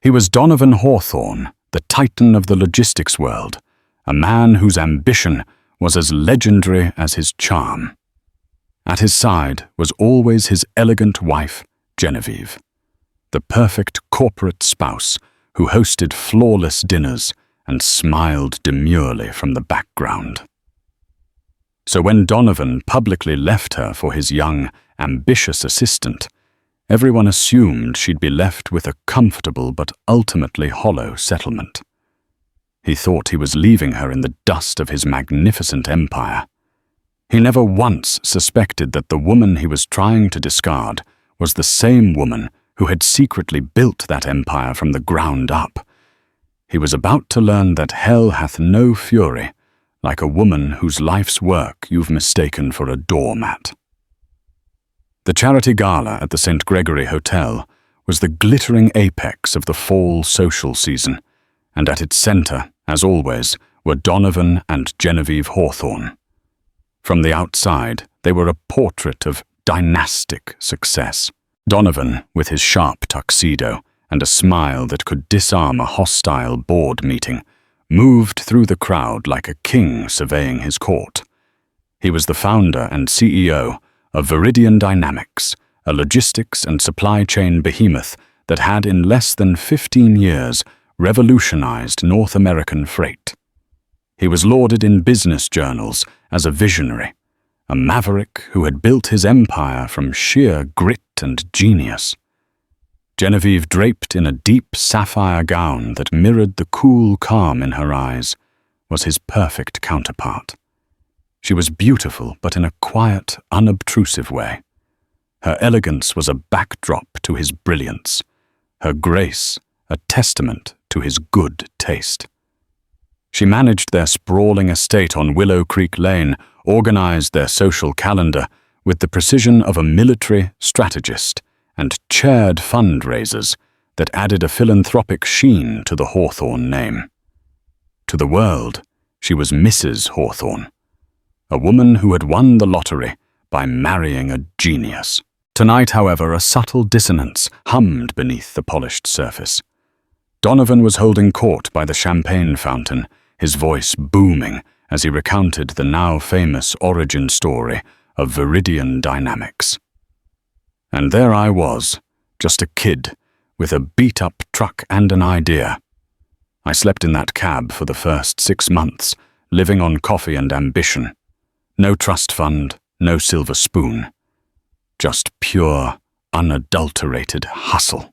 He was Donovan Hawthorne, the titan of the logistics world, a man whose ambition was as legendary as his charm. At his side was always his elegant wife, Genevieve, the perfect corporate spouse who hosted flawless dinners and smiled demurely from the background. So when Donovan publicly left her for his young, ambitious assistant, everyone assumed she'd be left with a comfortable but ultimately hollow settlement. He thought he was leaving her in the dust of his magnificent empire. He never once suspected that the woman he was trying to discard was the same woman who had secretly built that empire from the ground up. He was about to learn that hell hath no fury, like a woman whose life's work you've mistaken for a doormat. The charity gala at the St. Gregory Hotel was the glittering apex of the fall social season, and at its center, as always, were Donovan and Genevieve Hawthorne. From the outside, they were a portrait of dynastic success. Donovan, with his sharp tuxedo and a smile that could disarm a hostile board meeting, moved through the crowd like a king surveying his court. He was the founder and CEO of Veridian Dynamics, a logistics and supply chain behemoth that had in less than 15 years revolutionized North American freight. He was lauded in business journals as a visionary, a maverick who had built his empire from sheer grit and genius. Genevieve, draped in a deep sapphire gown that mirrored the cool calm in her eyes, was his perfect counterpart. She was beautiful, but in a quiet, unobtrusive way. Her elegance was a backdrop to his brilliance, her grace a testament to his good taste. She managed their sprawling estate on Willow Creek Lane, organized their social calendar with the precision of a military strategist, and chaired fundraisers that added a philanthropic sheen to the Hawthorne name. To the world, she was Mrs. Hawthorne, a woman who had won the lottery by marrying a genius. Tonight, however, a subtle dissonance hummed beneath the polished surface. Donovan was holding court by the champagne fountain, his voice booming as he recounted the now famous origin story of Veridian Dynamics. And there I was, just a kid, with a beat-up truck and an idea. I slept in that cab for the first 6 months, living on coffee and ambition. No trust fund, no silver spoon. Just pure, unadulterated hustle.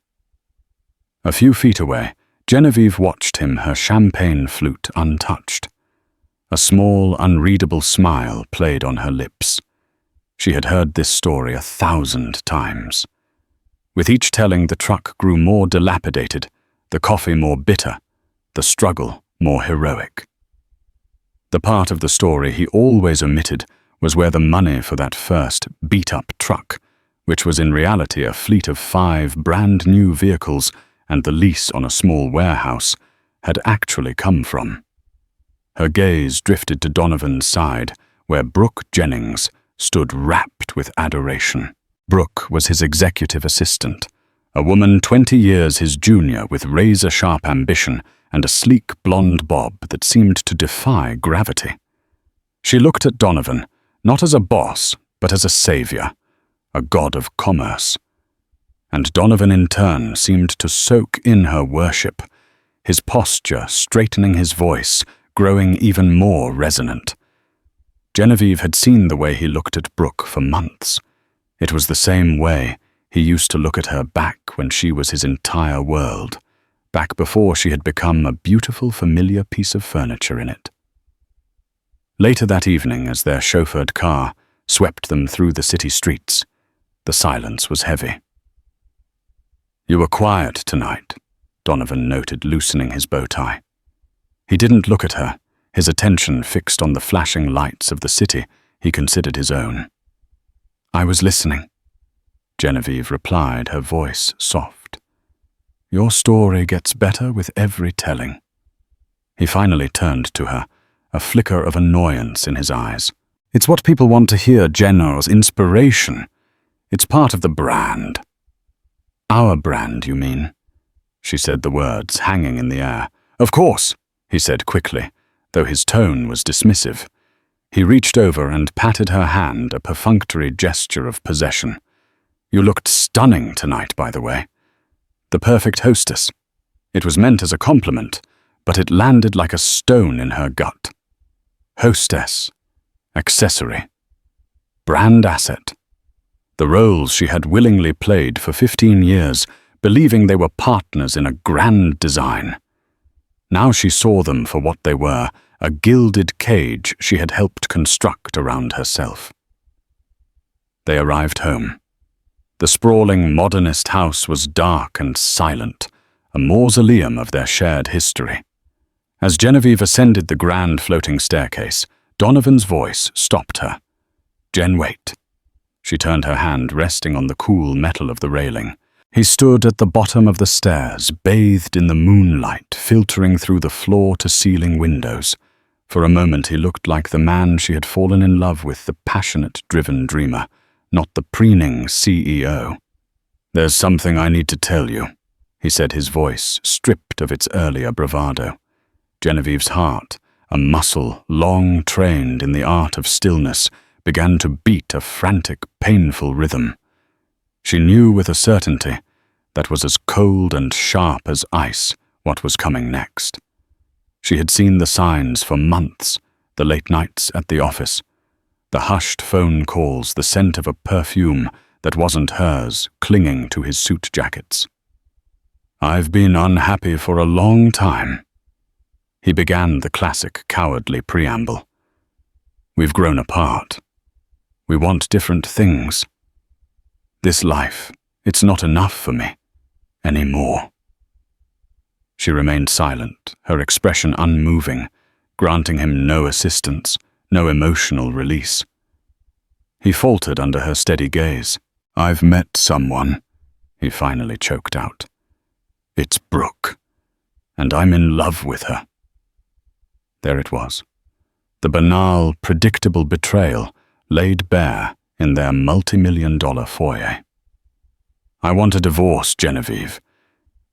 A few feet away, Genevieve watched him, her champagne flute untouched. A small, unreadable smile played on her lips. She had heard this story 1,000 times. With each telling, the truck grew more dilapidated, the coffee more bitter, the struggle more heroic. The part of the story he always omitted was where the money for that first beat-up truck, which was in reality a fleet of 5 brand-new vehicles and the lease on a small warehouse, had actually come from. Her gaze drifted to Donovan's side, where Brooke Jennings stood rapt with adoration. Brooke was his executive assistant, a woman 20 years his junior with razor-sharp ambition and a sleek blonde bob that seemed to defy gravity. She looked at Donovan, not as a boss, but as a savior, a god of commerce. And Donovan in turn seemed to soak in her worship, his posture straightening, his voice growing even more resonant. Genevieve had seen the way he looked at Brooke for months. It was the same way he used to look at her back when she was his entire world, back before she had become a beautiful, familiar piece of furniture in it. Later that evening, as their chauffeured car swept them through the city streets, the silence was heavy. "You were quiet tonight," Donovan noted, loosening his bow tie. He didn't look at her, his attention fixed on the flashing lights of the city he considered his own. "I was listening," Genevieve replied, her voice soft. "Your story gets better with every telling." He finally turned to her, a flicker of annoyance in his eyes. "It's what people want to hear, Jenna's inspiration. It's part of the brand." "Our brand, you mean?" she said the words hanging in the air. "Of course," he said quickly, though his tone was dismissive. He reached over and patted her hand, a perfunctory gesture of possession. "You looked stunning tonight, by the way. The perfect hostess." It was meant as a compliment, but it landed like a stone in her gut. Hostess. Accessory. Brand asset. The roles she had willingly played for 15 years, believing they were partners in a grand design. Now she saw them for what they were, a gilded cage she had helped construct around herself. They arrived home. The sprawling modernist house was dark and silent, a mausoleum of their shared history. As Genevieve ascended the grand floating staircase, Donovan's voice stopped her. "Jen, wait." She turned her hand, resting on the cool metal of the railing. He stood at the bottom of the stairs, bathed in the moonlight filtering through the floor-to-ceiling windows. For a moment he looked like the man she had fallen in love with, the passionate, driven dreamer, not the preening CEO. "There's something I need to tell you," he said, his voice stripped of its earlier bravado. Genevieve's heart, a muscle long trained in the art of stillness, began to beat a frantic, painful rhythm. She knew with a certainty that was as cold and sharp as ice what was coming next. She had seen the signs for months, the late nights at the office, the hushed phone calls, the scent of a perfume that wasn't hers clinging to his suit jackets. "I've been unhappy for a long time." He began the classic cowardly preamble. "We've grown apart. We want different things. This life, it's not enough for me anymore." She remained silent, her expression unmoving, granting him no assistance, no emotional release. He faltered under her steady gaze. "I've met someone," he finally choked out. "It's Brooke, and I'm in love with her." There it was, the banal, predictable betrayal laid bare in their multi-million-dollar foyer. "I want a divorce, Genevieve,"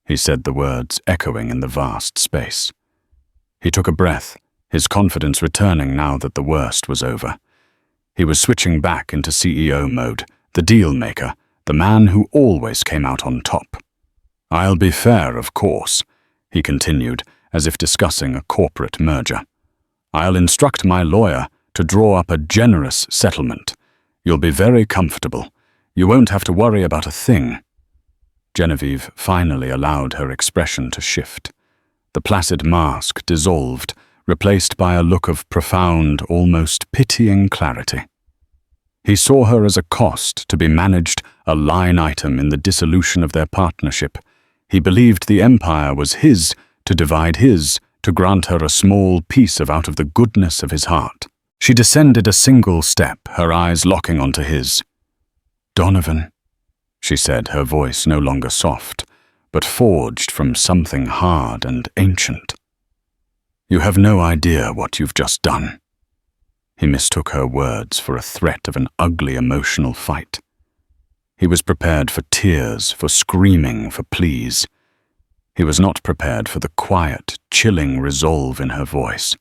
he said, the words echoing in the vast space. He took a breath, his confidence returning now that the worst was over. He was switching back into CEO mode, the deal-maker, the man who always came out on top. "I'll be fair, of course," he continued, as if discussing a corporate merger. "I'll instruct my lawyer to draw up a generous settlement. You'll be very comfortable. You won't have to worry about a thing." Genevieve finally allowed her expression to shift. The placid mask dissolved, replaced by a look of profound, almost pitying clarity. He saw her as a cost to be managed, a line item in the dissolution of their partnership. He believed the empire was his, to divide his, to grant her a small piece out of the goodness of his heart. She descended a single step, her eyes locking onto his. "Donovan," she said, her voice no longer soft, but forged from something hard and ancient. "You have no idea what you've just done." He mistook her words for a threat of an ugly emotional fight. He was prepared for tears, for screaming, for pleas. He was not prepared for the quiet, chilling resolve in her voice.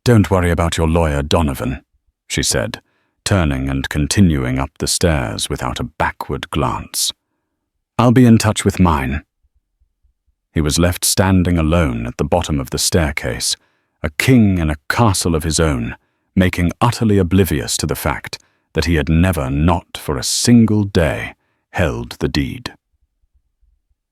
"Don't worry about your lawyer, Donovan," she said, turning and continuing up the stairs without a backward glance. "I'll be in touch with mine." He was left standing alone at the bottom of the staircase, a king in a castle of his own, making utterly oblivious to the fact that he had never, not for a single day, held the deed.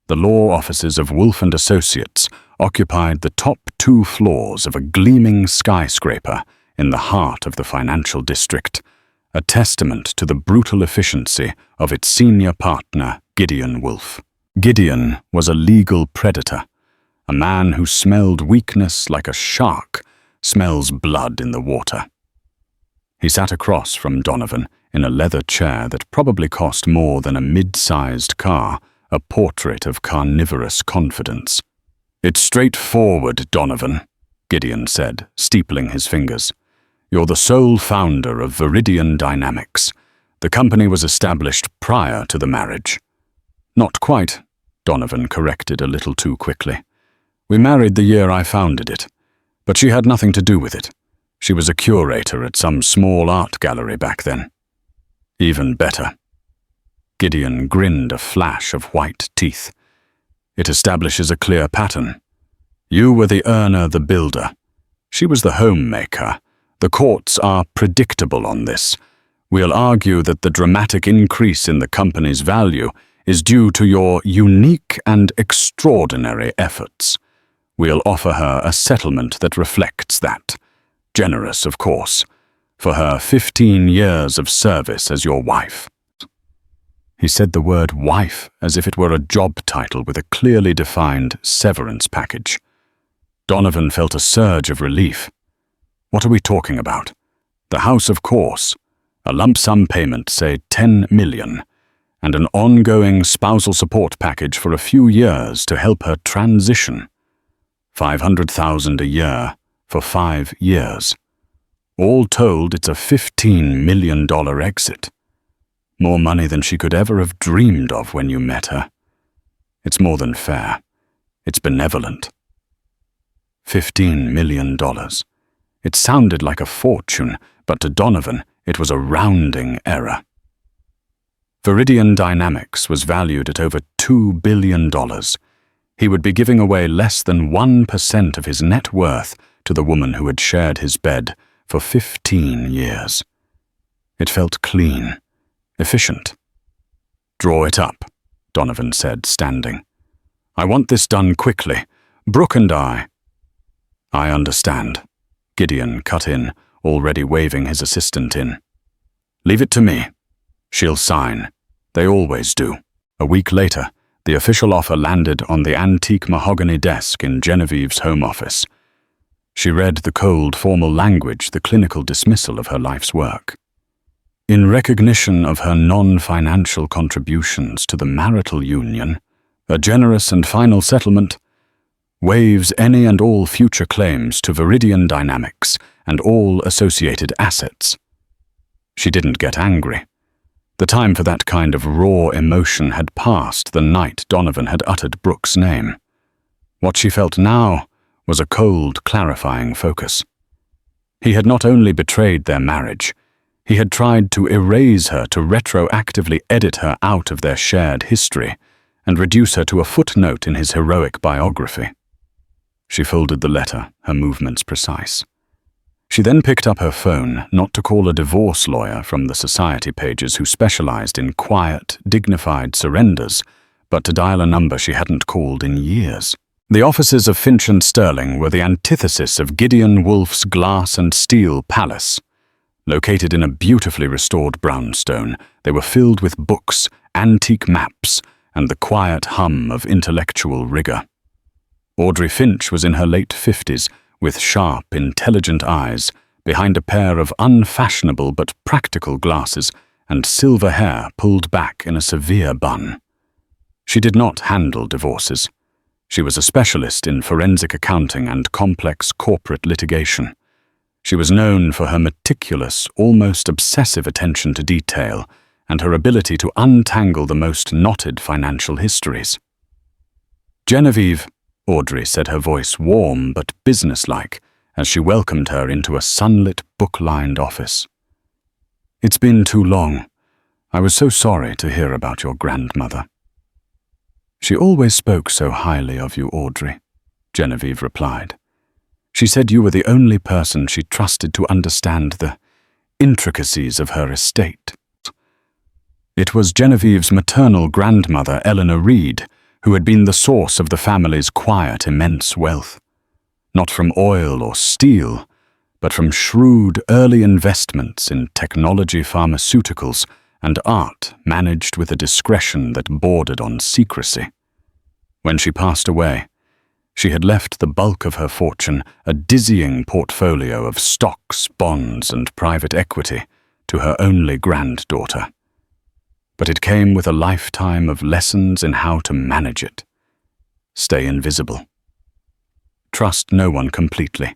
The law offices of Wolf & Associates occupied the top 2 floors of a gleaming skyscraper in the heart of the financial district, a testament to the brutal efficiency of its senior partner, Gideon Wolf. Gideon was a legal predator, a man who smelled weakness like a shark smells blood in the water. He sat across from Donovan in a leather chair that probably cost more than a mid-sized car, a portrait of carnivorous confidence. "It's straightforward, Donovan," Gideon said, steepling his fingers. "You're the sole founder of Veridian Dynamics. The company was established prior to the marriage." "Not quite," Donovan corrected a little too quickly. "We married the year I founded it, but she had nothing to do with it. She was a curator at some small art gallery back then." "Even better." Gideon grinned a flash of white teeth. "It establishes a clear pattern. You were the earner, the builder. She was the homemaker. The courts are predictable on this. We'll argue that the dramatic increase in the company's value is due to your unique and extraordinary efforts. We'll offer her a settlement that reflects that. Generous, of course, for her 15 years of service as your wife." He said the word wife as if it were a job title with a clearly defined severance package. Donovan felt a surge of relief. "What are we talking about?" "The house, of course. A lump sum payment, say 10 million, and an ongoing spousal support package for a few years to help her transition. 500,000 a year for 5 years. All told, it's a $15 million exit. More money than she could ever have dreamed of when you met her. It's more than fair. It's benevolent." $15 million. It sounded like a fortune, but to Donovan, it was a rounding error. Veridian Dynamics was valued at over $2 billion. He would be giving away less than 1% of his net worth to the woman who had shared his bed for 15 years. It felt clean, efficient. "Draw it up," Donovan said, standing. "I want this done quickly. Brooke and I—" "I understand," Gideon cut in, already waving his assistant in. "Leave it to me. She'll sign. They always do." A week later, the official offer landed on the antique mahogany desk in Genevieve's home office. She read the cold, formal language, the clinical dismissal of her life's work. "In recognition of her non-financial contributions to the marital union, a generous and final settlement waives any and all future claims to Veridian Dynamics and all associated assets." She didn't get angry. The time for that kind of raw emotion had passed the night Donovan had uttered Brooke's name. What she felt now was a cold, clarifying focus. He had not only betrayed their marriage, he had tried to erase her, to retroactively edit her out of their shared history and reduce her to a footnote in his heroic biography. She folded the letter, her movements precise. She then picked up her phone, not to call a divorce lawyer from the society pages who specialized in quiet, dignified surrenders, but to dial a number she hadn't called in years. The offices of Finch and Sterling were the antithesis of Gideon Wolfe's glass and steel palace. Located in a beautifully restored brownstone, they were filled with books, antique maps, and the quiet hum of intellectual rigor. Audrey Finch was in her late 50s, with sharp, intelligent eyes, behind a pair of unfashionable but practical glasses, and silver hair pulled back in a severe bun. She did not handle divorces. She was a specialist in forensic accounting and complex corporate litigation. She was known for her meticulous, almost obsessive attention to detail and her ability to untangle the most knotted financial histories. "Genevieve," Audrey said, her voice warm but businesslike, as she welcomed her into a sunlit, book-lined office. "It's been too long. I was so sorry to hear about your grandmother." "She always spoke so highly of you, Audrey," Genevieve replied. "She said you were the only person she trusted to understand the intricacies of her estate." It was Genevieve's maternal grandmother, Eleanor Reed, who had been the source of the family's quiet, immense wealth. Not from oil or steel, but from shrewd early investments in technology, pharmaceuticals, and art managed with a discretion that bordered on secrecy. When she passed away, she had left the bulk of her fortune, a dizzying portfolio of stocks, bonds, and private equity, to her only granddaughter. But it came with a lifetime of lessons in how to manage it. Stay invisible. Trust no one completely,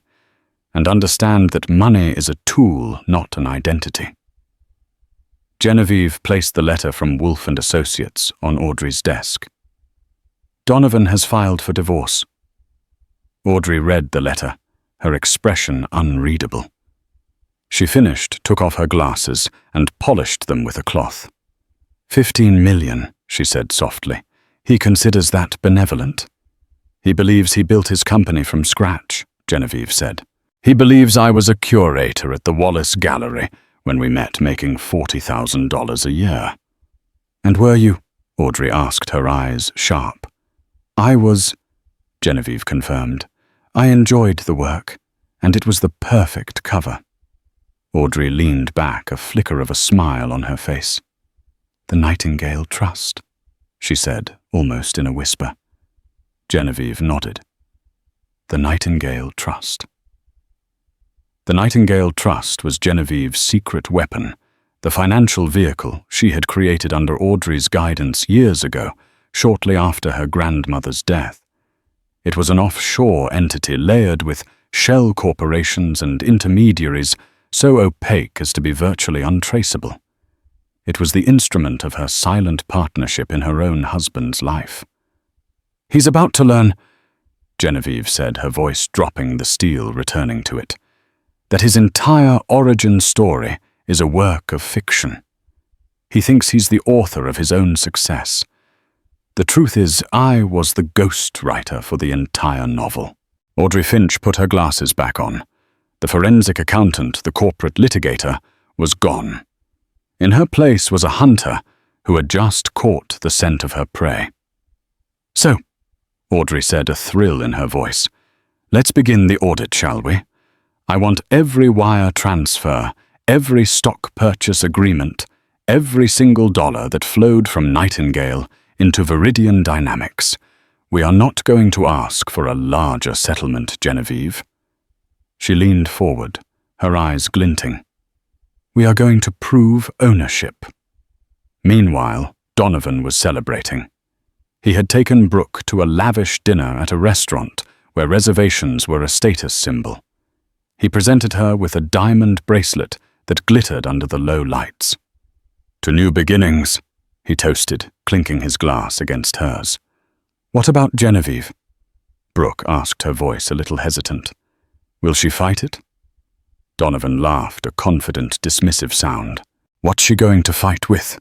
and understand that money is a tool, not an identity. Genevieve placed the letter from Wolfe & Associates on Audrey's desk. Donovan has filed for divorce. Audrey read the letter, her expression unreadable. She finished, took off her glasses, and polished them with a cloth. 15 million, she said softly. He considers that benevolent. He believes he built his company from scratch, Genevieve said. He believes I was a curator at the Wallace Gallery when we met, making $40,000 a year. And were you? Audrey asked, her eyes sharp. I was, Genevieve confirmed. I enjoyed the work, and it was the perfect cover. Audrey leaned back, a flicker of a smile on her face. The Nightingale Trust, she said, almost in a whisper. Genevieve nodded. The Nightingale Trust. The Nightingale Trust was Genevieve's secret weapon, the financial vehicle she had created under Audrey's guidance years ago, shortly after her grandmother's death. It was an offshore entity layered with shell corporations and intermediaries so opaque as to be virtually untraceable. It was the instrument of her silent partnership in her own husband's life. He's about to learn, Genevieve said, her voice dropping, the steel returning to it, that his entire origin story is a work of fiction. He thinks he's the author of his own success. The truth is, I was the ghost writer for the entire novel. Audrey Finch put her glasses back on. The forensic accountant, the corporate litigator, was gone. In her place was a hunter who had just caught the scent of her prey. So, Audrey said, a thrill in her voice, let's begin the audit, shall we? I want every wire transfer, every stock purchase agreement, every single dollar that flowed from Nightingale into Veridian Dynamics. We are not going to ask for a larger settlement, Genevieve. She leaned forward, her eyes glinting. We are going to prove ownership. Meanwhile, Donovan was celebrating. He had taken Brooke to a lavish dinner at a restaurant where reservations were a status symbol. He presented her with a diamond bracelet that glittered under the low lights. To new beginnings, he toasted, clinking his glass against hers. What about Genevieve? Brooke asked, her voice a little hesitant. Will she fight it? Donovan laughed, a confident, dismissive sound. What's she going to fight with?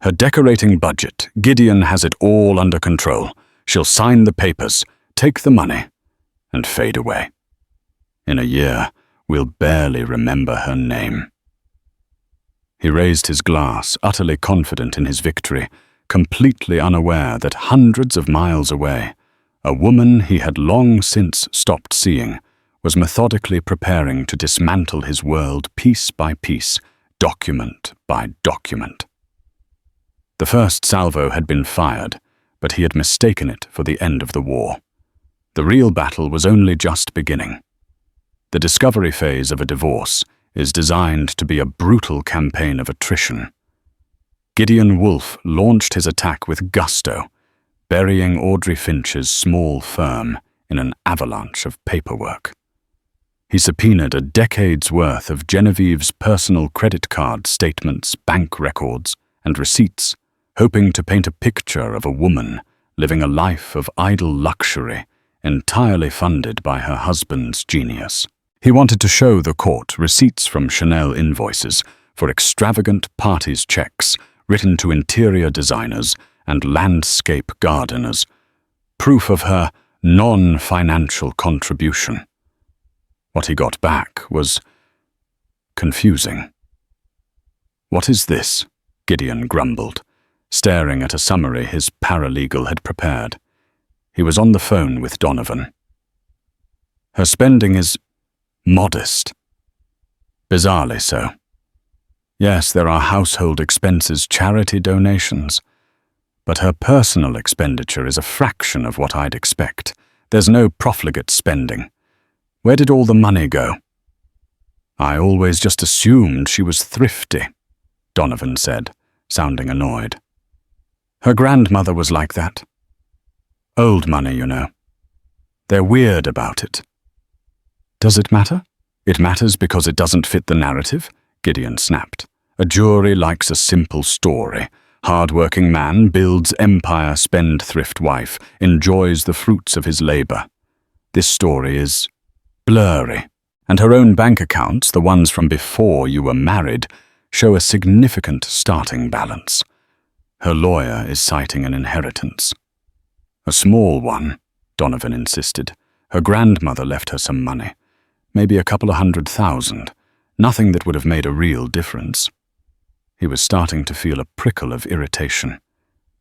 Her decorating budget. Gideon has it all under control. She'll sign the papers, take the money, and fade away. In a year, we'll barely remember her name. He raised his glass, utterly confident in his victory, completely unaware that hundreds of miles away, a woman he had long since stopped seeing was methodically preparing to dismantle his world piece by piece, document by document. The first salvo had been fired, but he had mistaken it for the end of the war. The real battle was only just beginning. The discovery phase of a divorce is designed to be a brutal campaign of attrition. Gideon Wolfe launched his attack with gusto, burying Audrey Finch's small firm in an avalanche of paperwork. He subpoenaed a decade's worth of Genevieve's personal credit card statements, bank records, and receipts, hoping to paint a picture of a woman living a life of idle luxury, entirely funded by her husband's genius. He wanted to show the court receipts from Chanel invoices for extravagant parties checks written to interior designers and landscape gardeners, proof of her non-financial contribution. What he got back was confusing. What is this? Gideon grumbled, staring at a summary his paralegal had prepared. He was on the phone with Donovan. Her spending is modest. Bizarrely so. Yes, there are household expenses, charity donations, but her personal expenditure is a fraction of what I'd expect. There's no profligate spending. Where did all the money go? I always just assumed she was thrifty, Donovan said, sounding annoyed. Her grandmother was like that. Old money, you know. They're weird about it. Does it matter? It matters because it doesn't fit the narrative, Gideon snapped. A jury likes a simple story, hard-working man builds empire, spendthrift wife, enjoys the fruits of his labor. This story is blurry, and her own bank accounts, the ones from before you were married, show a significant starting balance. Her lawyer is citing an inheritance. A small one, Donovan insisted. Her grandmother left her some money, maybe a couple of $100,000, nothing that would have made a real difference. He was starting to feel a prickle of irritation.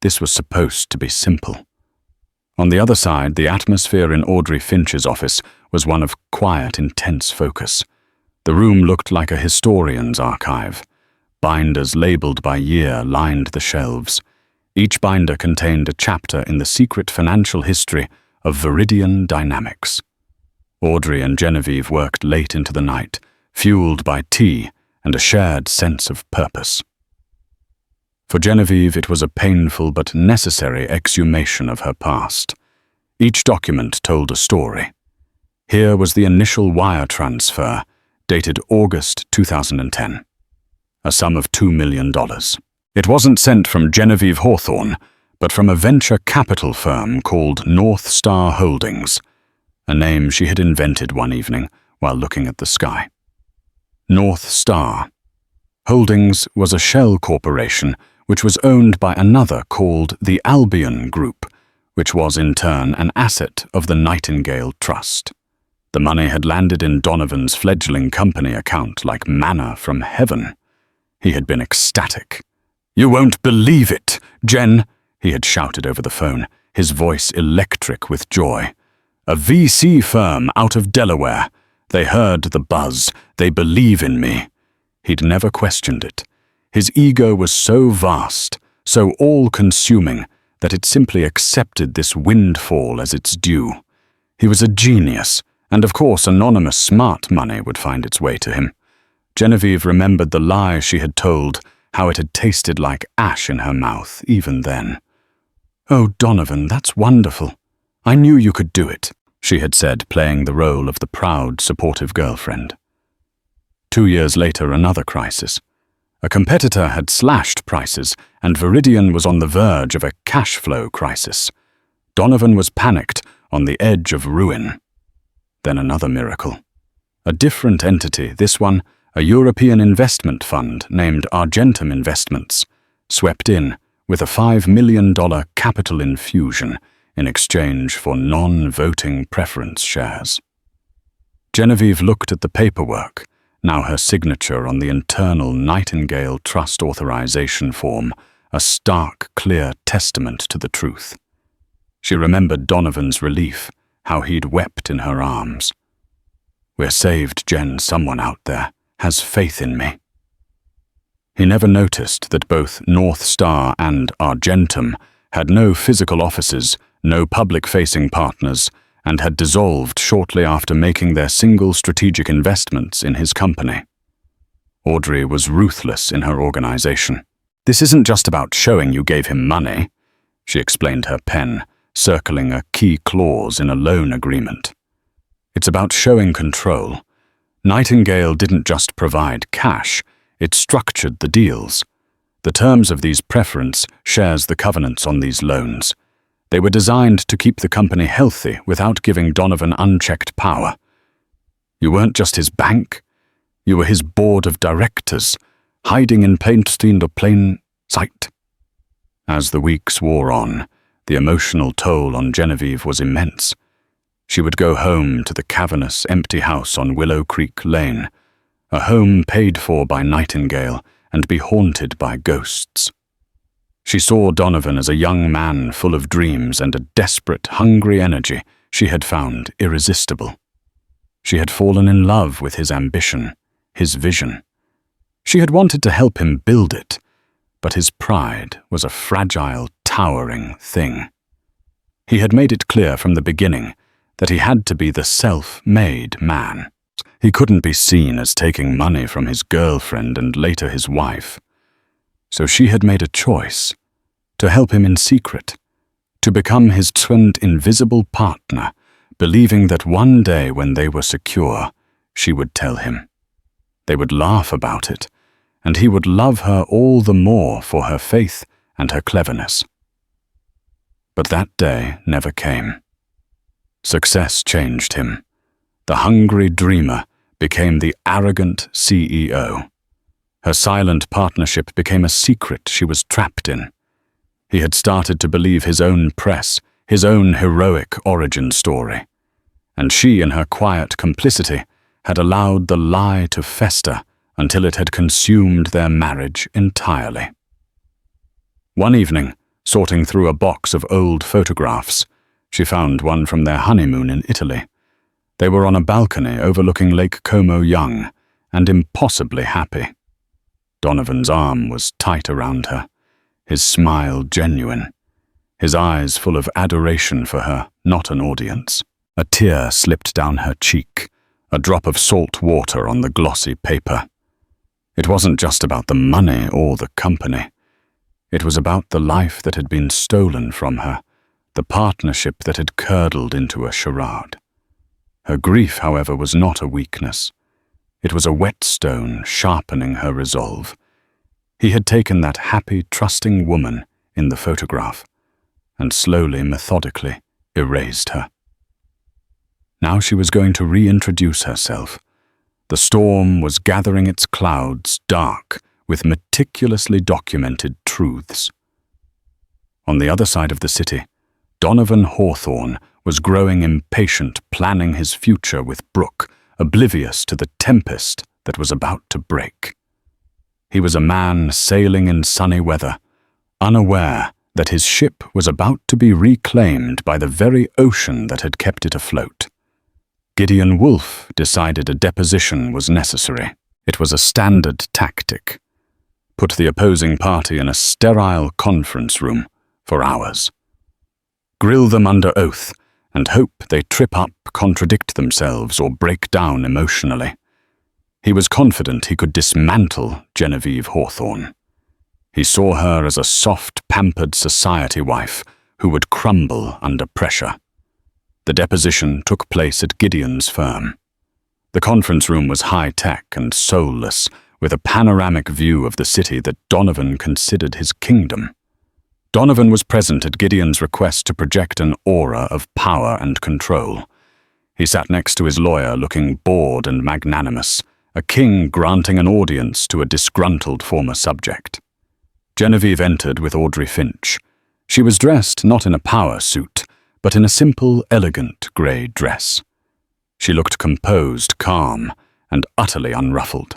This was supposed to be simple. On the other side, the atmosphere in Audrey Finch's office was one of quiet, intense focus. The room looked like a historian's archive. Binders labeled by year lined the shelves. Each binder contained a chapter in the secret financial history of Veridian Dynamics. Audrey and Genevieve worked late into the night, fueled by tea and a shared sense of purpose. For Genevieve, it was a painful but necessary exhumation of her past. Each document told a story. Here was the initial wire transfer, dated August 2010. A sum of $2 million. It wasn't sent from Genevieve Hawthorne, but from a venture capital firm called North Star Holdings, a name she had invented one evening while looking at the sky. North Star Holdings was a shell corporation which was owned by another called the Albion Group, which was in turn an asset of the Nightingale Trust. The money had landed in Donovan's fledgling company account like manna from heaven. He had been ecstatic. "You won't believe it, Jen," he had shouted over the phone, his voice electric with joy. "A VC firm out of Delaware. They heard the buzz. They believe in me." He'd never questioned it. His ego was so vast, so all-consuming, that it simply accepted this windfall as its due. He was a genius, and of course anonymous smart money would find its way to him. Genevieve remembered the lie she had told, how it had tasted like ash in her mouth even then. "Oh, Donovan, that's wonderful. I knew you could do it," she had said, playing the role of the proud, supportive girlfriend. 2 years later, another crisis. A competitor had slashed prices, and Veridian was on the verge of a cash flow crisis. Donovan was panicked, on the edge of ruin. Then another miracle. A different entity, this one, a European investment fund named Argentum Investments, swept in with a $5 million capital infusion in exchange for non-voting preference shares. Genevieve looked at the paperwork, now her signature on the internal Nightingale Trust authorization form, a stark, clear testament to the truth. She remembered Donovan's relief, how he'd wept in her arms. "We're saved, Jen. Someone out there has faith in me." He never noticed that both North Star and Argentum had no physical offices, no public-facing partners, and had dissolved shortly after making their single strategic investments in his company. Audrey was ruthless in her organization. "This isn't just about showing you gave him money," she explained her pen, circling a key clause in a loan agreement. "It's about showing control. Nightingale didn't just provide cash, it structured the deals. The terms of these preference shares the covenants on these loans. They were designed to keep the company healthy without giving Donovan unchecked power. You weren't just his bank, you were his board of directors, hiding in plain sight." As the weeks wore on, the emotional toll on Genevieve was immense. She would go home to the cavernous, empty house on Willow Creek Lane, a home paid for by Nightingale, and be haunted by ghosts. She saw Donovan as a young man full of dreams and a desperate, hungry energy she had found irresistible. She had fallen in love with his ambition, his vision. She had wanted to help him build it, but his pride was a fragile, towering thing. He had made it clear from the beginning that he had to be the self-made man. He couldn't be seen as taking money from his girlfriend and later his wife. So she had made a choice to help him in secret, to become his twin invisible partner, believing that one day when they were secure, she would tell him. They would laugh about it, and he would love her all the more for her faith and her cleverness. But that day never came. Success changed him. The hungry dreamer became the arrogant CEO. Her silent partnership became a secret she was trapped in. He had started to believe his own press, his own heroic origin story. And she, in her quiet complicity, had allowed the lie to fester until it had consumed their marriage entirely. One evening, sorting through a box of old photographs, she found one from their honeymoon in Italy. They were on a balcony overlooking Lake Como young and impossibly happy. Donovan's arm was tight around her, his smile genuine, his eyes full of adoration for her, not an audience. A tear slipped down her cheek, a drop of salt water on the glossy paper. It wasn't just about the money or the company. It was about the life that had been stolen from her, the partnership that had curdled into a charade. Her grief, however, was not a weakness. It was a whetstone sharpening her resolve. He had taken that happy, trusting woman in the photograph and slowly, methodically erased her. Now she was going to reintroduce herself. The storm was gathering its clouds dark with meticulously documented truths. On the other side of the city, Donovan Hawthorne was growing impatient, planning his future with Brooke, oblivious to the tempest that was about to break. He was a man sailing in sunny weather, unaware that his ship was about to be reclaimed by the very ocean that had kept it afloat. Gideon Wolfe decided a deposition was necessary. It was a standard tactic. Put the opposing party in a sterile conference room for hours. Grill them under oath and hope they trip up, contradict themselves, or break down emotionally. He was confident he could dismantle Genevieve Hawthorne. He saw her as a soft, pampered society wife who would crumble under pressure. The deposition took place at Gideon's firm. The conference room was high-tech and soulless, with a panoramic view of the city that Donovan considered his kingdom. Donovan was present at Gideon's request to project an aura of power and control. He sat next to his lawyer, looking bored and magnanimous, a king granting an audience to a disgruntled former subject. Genevieve entered with Audrey Finch. She was dressed not in a power suit, but in a simple, elegant grey dress. She looked composed, calm, and utterly unruffled.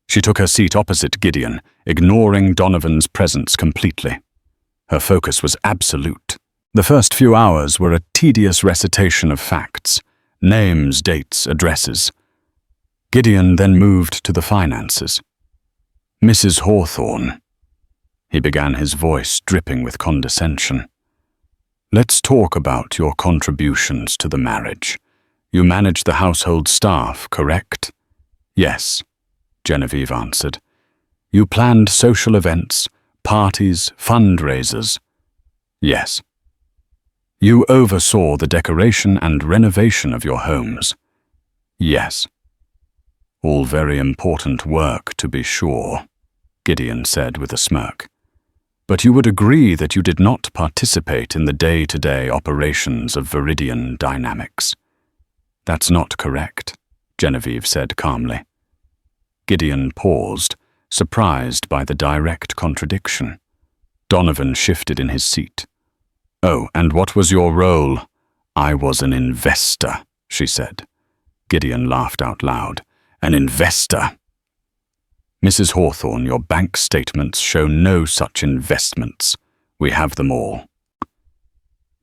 She took her seat opposite Gideon, ignoring Donovan's presence completely. Her focus was absolute. The first few hours were a tedious recitation of facts, names, dates, addresses. Gideon then moved to the finances. Mrs. Hawthorne. He began, his voice dripping with condescension. Let's talk about your contributions to the marriage. You manage the household staff, correct? Yes, Genevieve answered. You planned social events, parties, fundraisers. Yes. You oversaw the decoration and renovation of your homes. Yes. All very important work, to be sure, Gideon said with a smirk. But you would agree that you did not participate in the day-to-day operations of Veridian Dynamics. That's not correct, Genevieve said calmly. Gideon paused, surprised by the direct contradiction. Donovan shifted in his seat. Oh, and what was your role? I was an investor, she said. Gideon laughed out loud. An investor? Mrs. Hawthorne, your bank statements show no such investments. We have them all.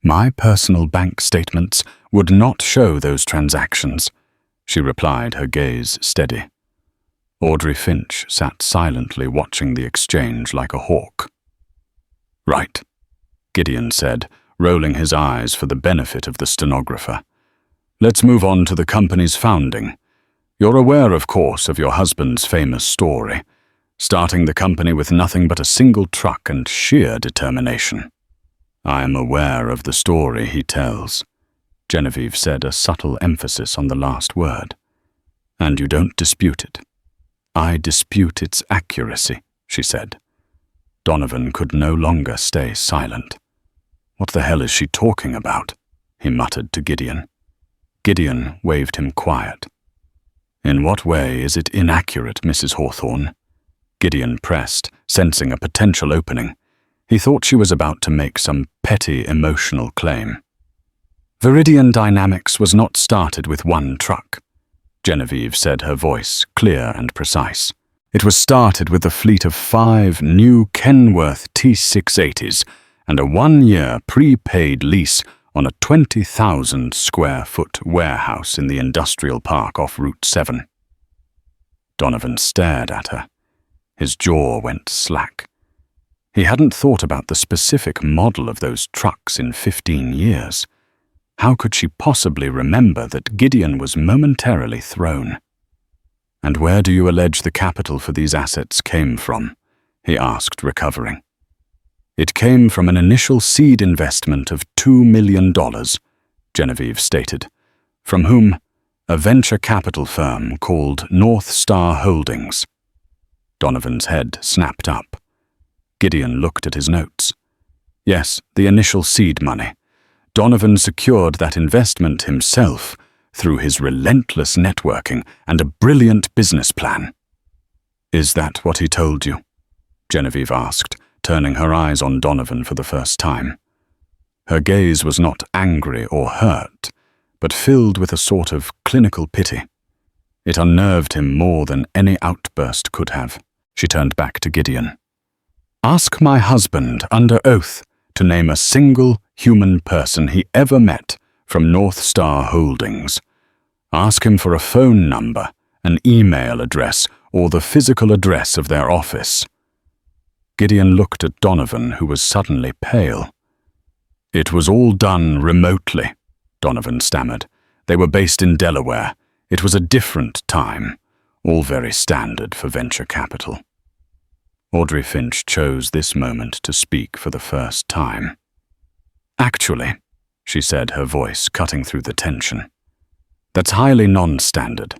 My personal bank statements would not show those transactions, she replied, her gaze steady. Audrey Finch sat silently watching the exchange like a hawk. Right, Gideon said, rolling his eyes for the benefit of the stenographer. Let's move on to the company's founding. You're aware, of course, of your husband's famous story, starting the company with nothing but a single truck and sheer determination. I am aware of the story he tells, Genevieve said, a subtle emphasis on the last word. And you don't dispute it. I dispute its accuracy, she said. Donovan could no longer stay silent. "What the hell is she talking about?" he muttered to Gideon. Gideon waved him quiet. "In what way is it inaccurate, Mrs. Hawthorne?" Gideon pressed, sensing a potential opening. He thought she was about to make some petty emotional claim. "Veridian Dynamics was not started with one truck," Genevieve said, her voice clear and precise. "It was started with a fleet of 5 new Kenworth T680s and a 1-year prepaid lease on a 20,000-square-foot warehouse in the industrial park off Route 7. Donovan stared at her. His jaw went slack. He hadn't thought about the specific model of those trucks in 15 years. How could she possibly remember that Gideon was momentarily thrown? "And where do you allege the capital for these assets came from?" he asked, recovering. "It came from an initial seed investment of $2 million, Genevieve stated. "From whom? A venture capital firm called North Star Holdings." Donovan's head snapped up. Gideon looked at his notes. "Yes, the initial seed money. Donovan secured that investment himself through his relentless networking and a brilliant business plan." "Is that what he told you?" Genevieve asked, turning her eyes on Donovan for the first time. Her gaze was not angry or hurt, but filled with a sort of clinical pity. It unnerved him more than any outburst could have. She turned back to Gideon. "Ask my husband under oath to name a single human person he ever met from North Star Holdings. Ask him for a phone number, an email address, or the physical address of their office." Gideon looked at Donovan, who was suddenly pale. "It was all done remotely," Donovan stammered. "They were based in Delaware. It was a different time, all very standard for venture capital." Audrey Finch chose this moment to speak for the first time. "Actually," she said, her voice cutting through the tension, "that's highly non-standard.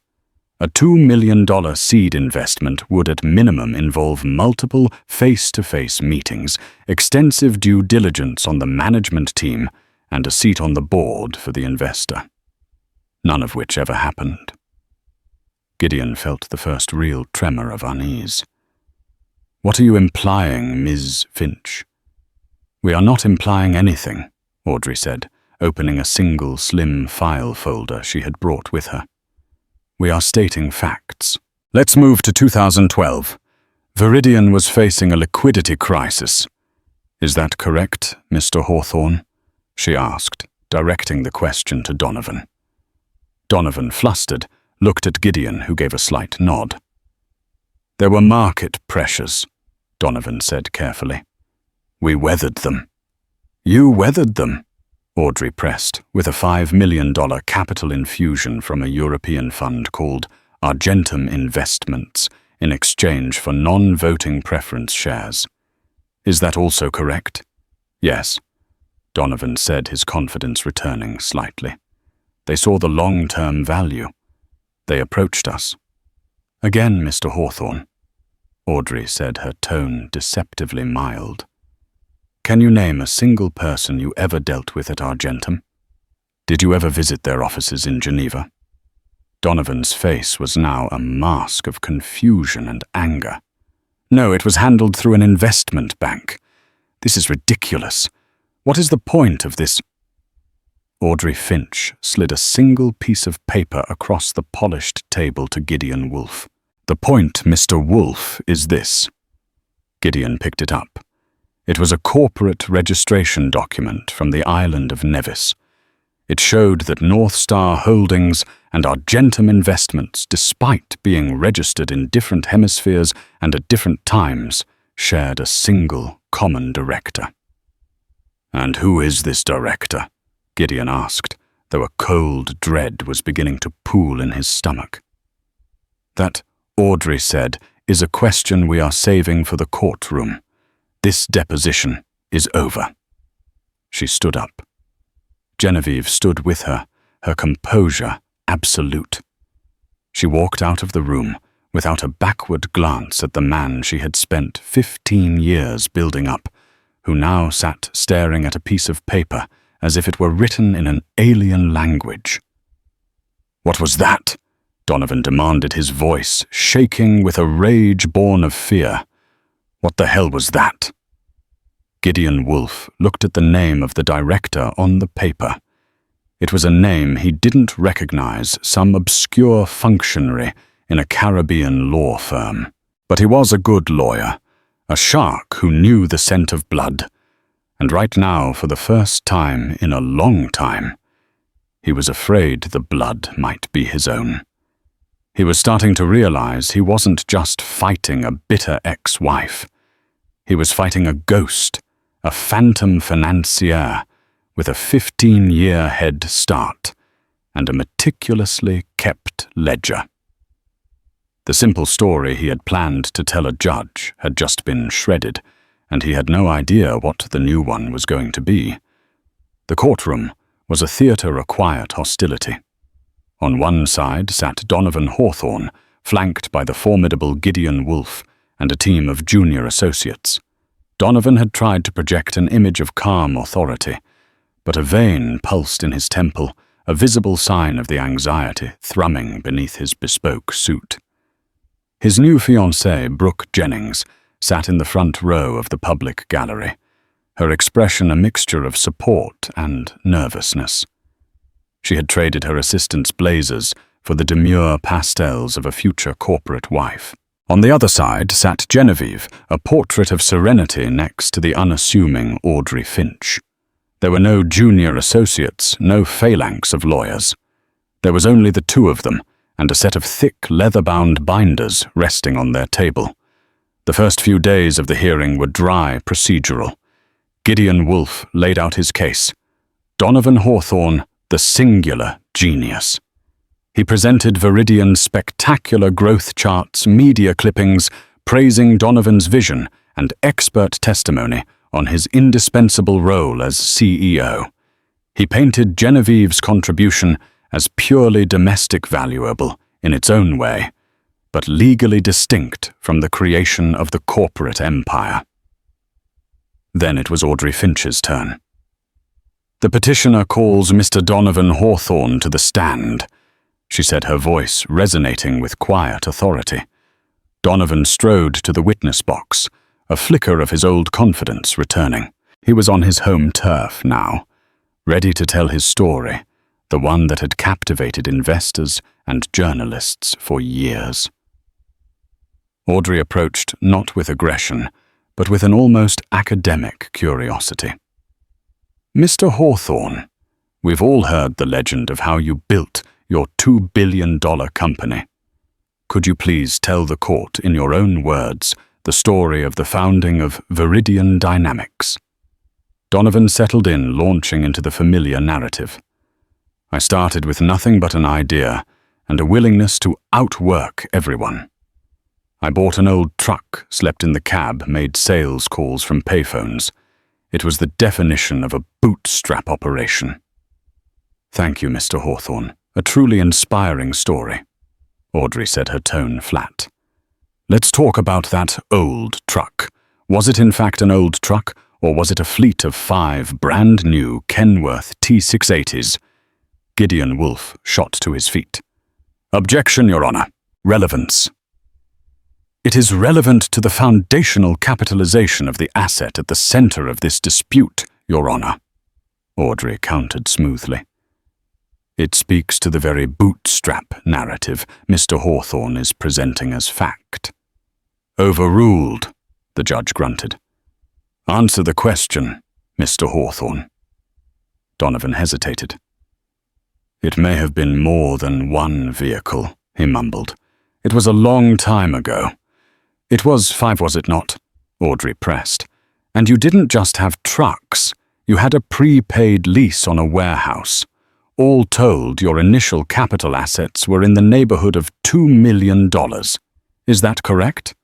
A $2 million seed investment would at minimum involve multiple face-to-face meetings, extensive due diligence on the management team, and a seat on the board for the investor. None of which ever happened." Gideon felt the first real tremor of unease. "What are you implying, Ms. Finch?" "We are not implying anything," Audrey said, opening a single slim file folder she had brought with her. "We are stating facts. Let's move to 2012. Veridian was facing a liquidity crisis. Is that correct, Mr. Hawthorne?" she asked, directing the question to Donovan. Donovan, flustered, looked at Gideon, who gave a slight nod. "There were market pressures," Donovan said carefully. "We weathered them." "You weathered them?" Audrey pressed, with a $5 million capital infusion from a European fund called Argentum Investments in exchange for non-voting preference shares. "Is that also correct?" "Yes," Donovan said, his confidence returning slightly. "They saw the long-term value. They approached us." "Again, Mr. Hawthorne," Audrey said, her tone deceptively mild. "Can you name a single person you ever dealt with at Argentum? Did you ever visit their offices in Geneva?" Donovan's face was now a mask of confusion and anger. "No, it was handled through an investment bank. This is ridiculous. What is the point of this?" Audrey Finch slid a single piece of paper across the polished table to Gideon Wolfe. "The point, Mr. Wolfe, is this." Gideon picked it up. It was a corporate registration document from the island of Nevis. It showed that North Star Holdings and Argentum Investments, despite being registered in different hemispheres and at different times, shared a single common director. "And who is this director?" Gideon asked, though a cold dread was beginning to pool in his stomach. "That," Audrey said, "is a question we are saving for the courtroom. This deposition is over." She stood up. Genevieve stood with her, her composure absolute. She walked out of the room without a backward glance at the man she had spent 15 years building up, who now sat staring at a piece of paper as if it were written in an alien language. "What was that?" Donovan demanded, his voice shaking with a rage born of fear. "What the hell was that?" Gideon Wolfe looked at the name of the director on the paper. It was a name he didn't recognize, some obscure functionary in a Caribbean law firm. But he was a good lawyer, a shark who knew the scent of blood. And right now, for the first time in a long time, he was afraid the blood might be his own. He was starting to realize he wasn't just fighting a bitter ex-wife. He was fighting a ghost, a phantom financier with a 15-year head start and a meticulously kept ledger. The simple story he had planned to tell a judge had just been shredded, and he had no idea what the new one was going to be. The courtroom was a theater of quiet hostility. On one side sat Donovan Hawthorne, flanked by the formidable Gideon Wolfe and a team of junior associates. Donovan had tried to project an image of calm authority, but a vein pulsed in his temple, a visible sign of the anxiety thrumming beneath his bespoke suit. His new fiancée, Brooke Jennings, sat in the front row of the public gallery, her expression a mixture of support and nervousness. She had traded her assistant's blazers for the demure pastels of a future corporate wife. On the other side sat Genevieve, a portrait of serenity next to the unassuming Audrey Finch. There were no junior associates, no phalanx of lawyers. There was only the two of them, and a set of thick, leather-bound binders resting on their table. The first few days of the hearing were dry, procedural. Gideon Wolfe laid out his case. Donovan Hawthorne, the singular genius. He presented Veridian's spectacular growth charts, media clippings, praising Donovan's vision and expert testimony on his indispensable role as CEO. He painted Genevieve's contribution as purely domestic valuable in its own way, but legally distinct from the creation of the corporate empire. Then it was Audrey Finch's turn. "The petitioner calls Mr. Donovan Hawthorne to the stand," she said, her voice resonating with quiet authority. Donovan strode to the witness box, a flicker of his old confidence returning. He was on his home turf now, ready to tell his story, the one that had captivated investors and journalists for years. Audrey approached not with aggression, but with an almost academic curiosity. "Mr. Hawthorne, we've all heard the legend of how you built your $2 billion company. Could you please tell the court in your own words the story of the founding of Veridian Dynamics?" Donovan settled in, launching into the familiar narrative. "I started with nothing but an idea and a willingness to outwork everyone. I bought an old truck, slept in the cab, made sales calls from payphones. It was the definition of a bootstrap operation." "Thank you, Mr. Hawthorne. A truly inspiring story," Audrey said, her tone flat. "Let's talk about that old truck. Was it in fact an old truck, or was it a fleet of 5 brand-new Kenworth T680s? Gideon Wolfe shot to his feet. "Objection, Your Honor. Relevance." "It is relevant to the foundational capitalization of the asset at the center of this dispute, Your Honor," Audrey countered smoothly. "It speaks to the very bootstrap narrative Mr. Hawthorne is presenting as fact." "Overruled," the judge grunted. "Answer the question, Mr. Hawthorne." Donovan hesitated. "It may have been more than one vehicle," he mumbled. "It was a long time ago." "It was 5, was it not?" Audrey pressed. "And you didn't just have trucks. You had a prepaid lease on a warehouse. All told, your initial capital assets were in the neighborhood of $2 million. Is that correct?"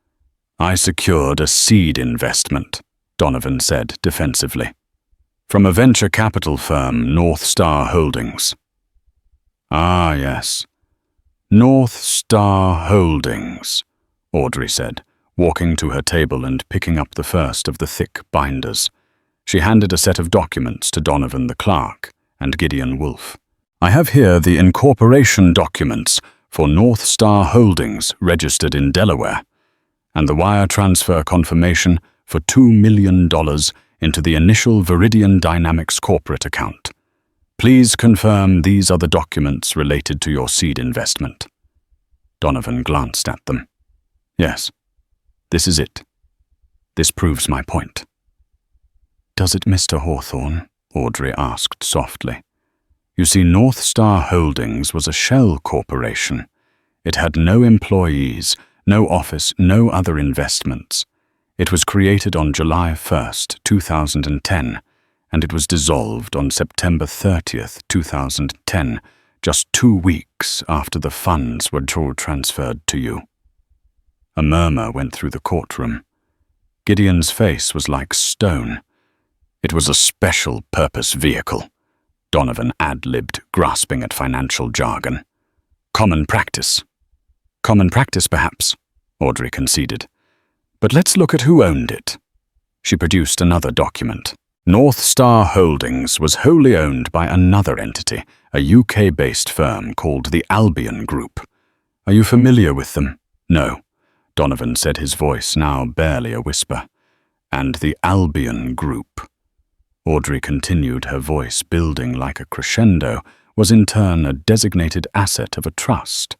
"I secured a seed investment," Donovan said defensively, "from a venture capital firm, North Star Holdings." "Ah, yes. North Star Holdings, Audrey said, walking to her table and picking up the first of the thick binders. She handed a set of documents to Donovan the clerk and Gideon Wolfe. I have here the incorporation documents for North Star Holdings registered in Delaware, and the wire transfer confirmation for $2 million into the initial Veridian Dynamics corporate account. Please confirm these are the documents related to your seed investment. Donovan glanced at them. Yes, this is it. This proves my point. Does it, Mr. Hawthorne? Audrey asked softly. You see, North Star Holdings was a shell corporation. It had no employees, no office, no other investments. It was created on July 1st, 2010, and it was dissolved on September 30th, 2010, just 2 weeks after the funds were transferred to you. A murmur went through the courtroom. Gideon's face was like stone. It was a special purpose vehicle, Donovan ad-libbed, grasping at financial jargon. Common practice. Common practice, perhaps, Audrey conceded. But let's look at who owned it. She produced another document. North Star Holdings was wholly owned by another entity, a UK-based firm called the Albion Group. Are you familiar with them? No, Donovan said, his voice now barely a whisper. And the Albion Group, Audrey continued, her voice building like a crescendo, was in turn a designated asset of a trust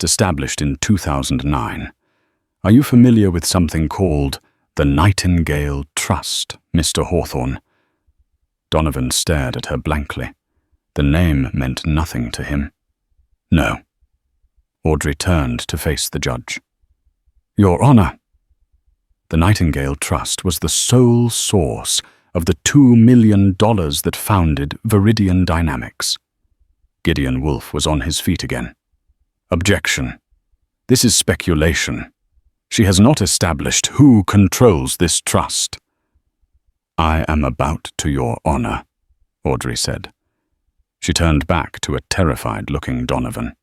established in 2009. Are you familiar with something called the Nightingale Trust, Mr. Hawthorne? Donovan stared at her blankly. The name meant nothing to him. No. Audrey turned to face the judge. Your Honor, the Nightingale Trust was the sole source of the $2 million that founded Veridian Dynamics. Gideon Wolfe was on his feet again. Objection. This is speculation. She has not established who controls this trust. I am about to, Your Honor, Audrey said. She turned back to a terrified-looking Donovan.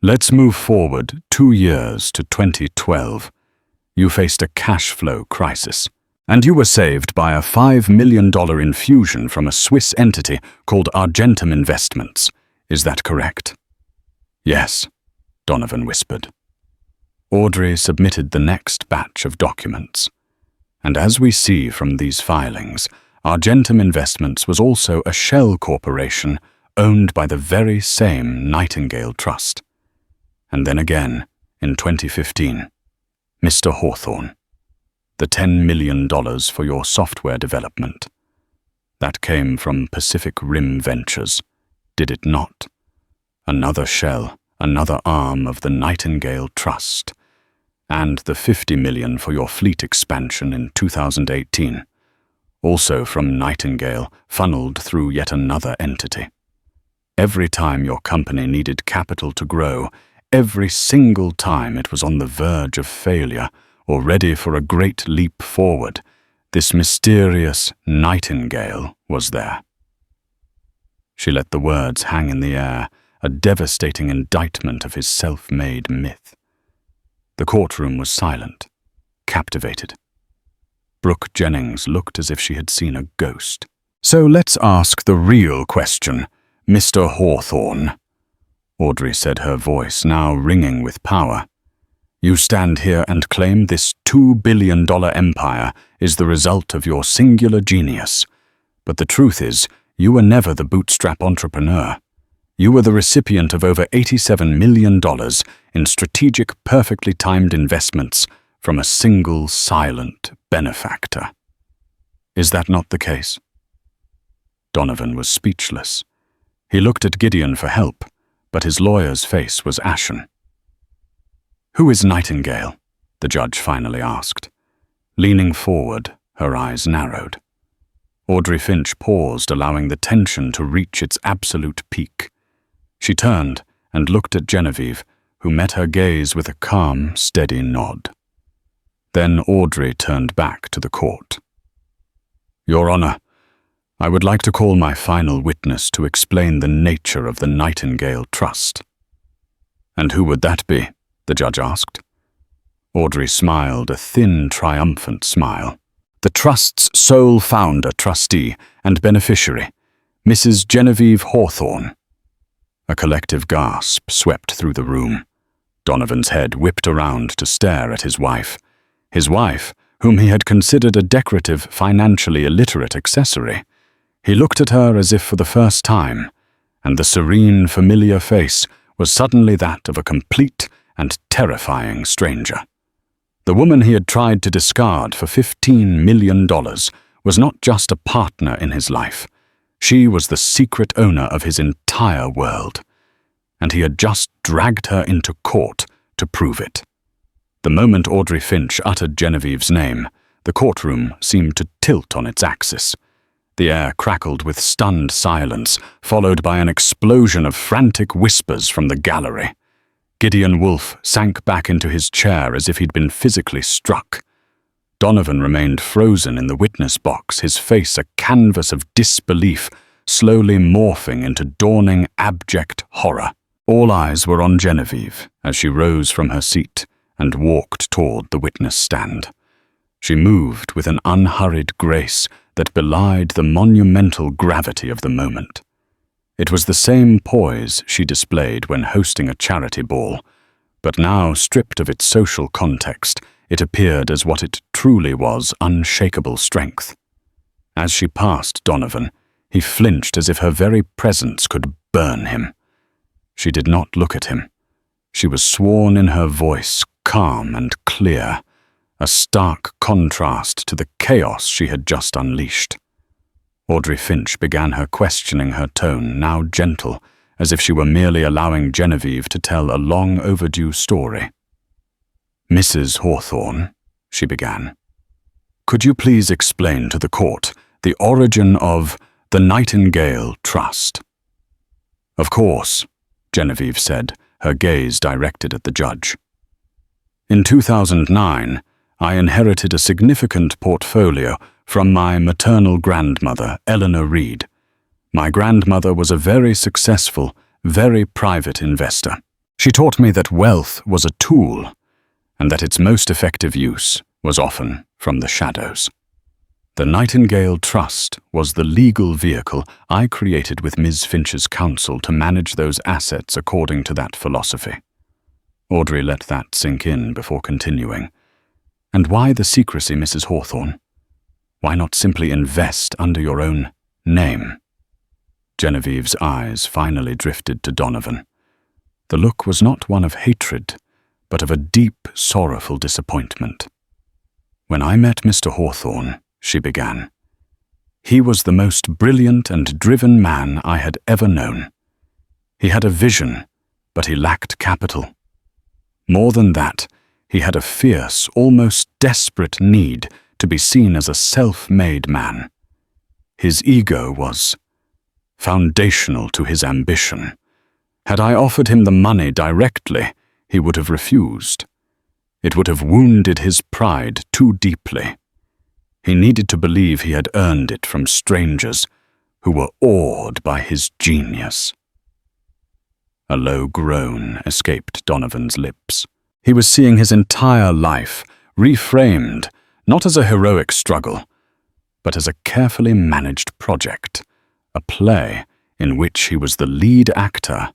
Let's move forward 2 years to 2012. You faced a cash flow crisis, and you were saved by a $5 million infusion from a Swiss entity called Argentum Investments. Is that correct? Yes, Donovan whispered. Audrey submitted the next batch of documents. And as we see from these filings, Argentum Investments was also a shell corporation owned by the very same Nightingale Trust. And then again, in 2015, Mr. Hawthorne, the $10 million for your software development. That came from Pacific Rim Ventures, did it not? Another shell, another arm of the Nightingale Trust. And the $50 million for your fleet expansion in 2018, also from Nightingale, funneled through yet another entity. Every time your company needed capital to grow, every single time it was on the verge of failure or ready for a great leap forward, this mysterious Nightingale was there. She let the words hang in the air, a devastating indictment of his self-made myth. The courtroom was silent, captivated. Brooke Jennings looked as if she had seen a ghost. So let's ask the real question, Mr. Hawthorne, Audrey said, her voice now ringing with power. You stand here and claim this $2 billion empire is the result of your singular genius. But the truth is, you were never the bootstrap entrepreneur. You were the recipient of over $87 million in strategic, perfectly timed investments from a single silent benefactor. Is that not the case? Donovan was speechless. He looked at Gideon for help, but his lawyer's face was ashen. Who is Nightingale? The judge finally asked. Leaning forward, her eyes narrowed. Audrey Finch paused, allowing the tension to reach its absolute peak. She turned and looked at Genevieve, who met her gaze with a calm, steady nod. Then Audrey turned back to the court. Your Honor, I would like to call my final witness to explain the nature of the Nightingale Trust. "And who would that be?" the judge asked. Audrey smiled, a thin, triumphant smile. "The trust's sole founder, trustee, and beneficiary, Mrs. Genevieve Hawthorne." A collective gasp swept through the room. Donovan's head whipped around to stare at his wife. His wife, whom he had considered a decorative, financially illiterate accessory. He looked at her as if for the first time, and the serene, familiar face was suddenly that of a complete and terrifying stranger. The woman he had tried to discard for $15 million was not just a partner in his life. She was the secret owner of his entire world, and he had just dragged her into court to prove it. The moment Audrey Finch uttered Genevieve's name, the courtroom seemed to tilt on its axis. The air crackled with stunned silence, followed by an explosion of frantic whispers from the gallery. Gideon Wolfe sank back into his chair as if he'd been physically struck. Donovan remained frozen in the witness box, his face a canvas of disbelief, slowly morphing into dawning abject horror. All eyes were on Genevieve as she rose from her seat and walked toward the witness stand. She moved with an unhurried grace that belied the monumental gravity of the moment. It was the same poise she displayed when hosting a charity ball, but now stripped of its social context, it appeared as what it truly was, unshakable strength. As she passed Donovan, he flinched as if her very presence could burn him. She did not look at him. She was sworn in her voice, calm and clear, a stark contrast to the chaos she had just unleashed. Audrey Finch began her questioning, her tone now gentle, as if she were merely allowing Genevieve to tell a long overdue story. "Mrs. Hawthorne," she began, "could you please explain to the court the origin of the Nightingale Trust?" "Of course," Genevieve said, her gaze directed at the judge. "In 2009, I inherited a significant portfolio from my maternal grandmother, Eleanor Reed. My grandmother was a very successful, very private investor. She taught me that wealth was a tool, and that its most effective use was often from the shadows. The Nightingale Trust was the legal vehicle I created with Ms. Finch's counsel to manage those assets according to that philosophy." Audrey let that sink in before continuing. "And why the secrecy, Mrs. Hawthorne? Why not simply invest under your own name?" Genevieve's eyes finally drifted to Donovan. The look was not one of hatred, but of a deep, sorrowful disappointment. "When I met Mr. Hawthorne," she began, "he was the most brilliant and driven man I had ever known. He had a vision, but he lacked capital. More than that, he had a fierce, almost desperate need to be seen as a self-made man. His ego was foundational to his ambition. Had I offered him the money directly, he would have refused. It would have wounded his pride too deeply. He needed to believe he had earned it from strangers who were awed by his genius." A low groan escaped Donovan's lips. He was seeing his entire life reframed, not as a heroic struggle, but as a carefully managed project, a play in which he was the lead actor,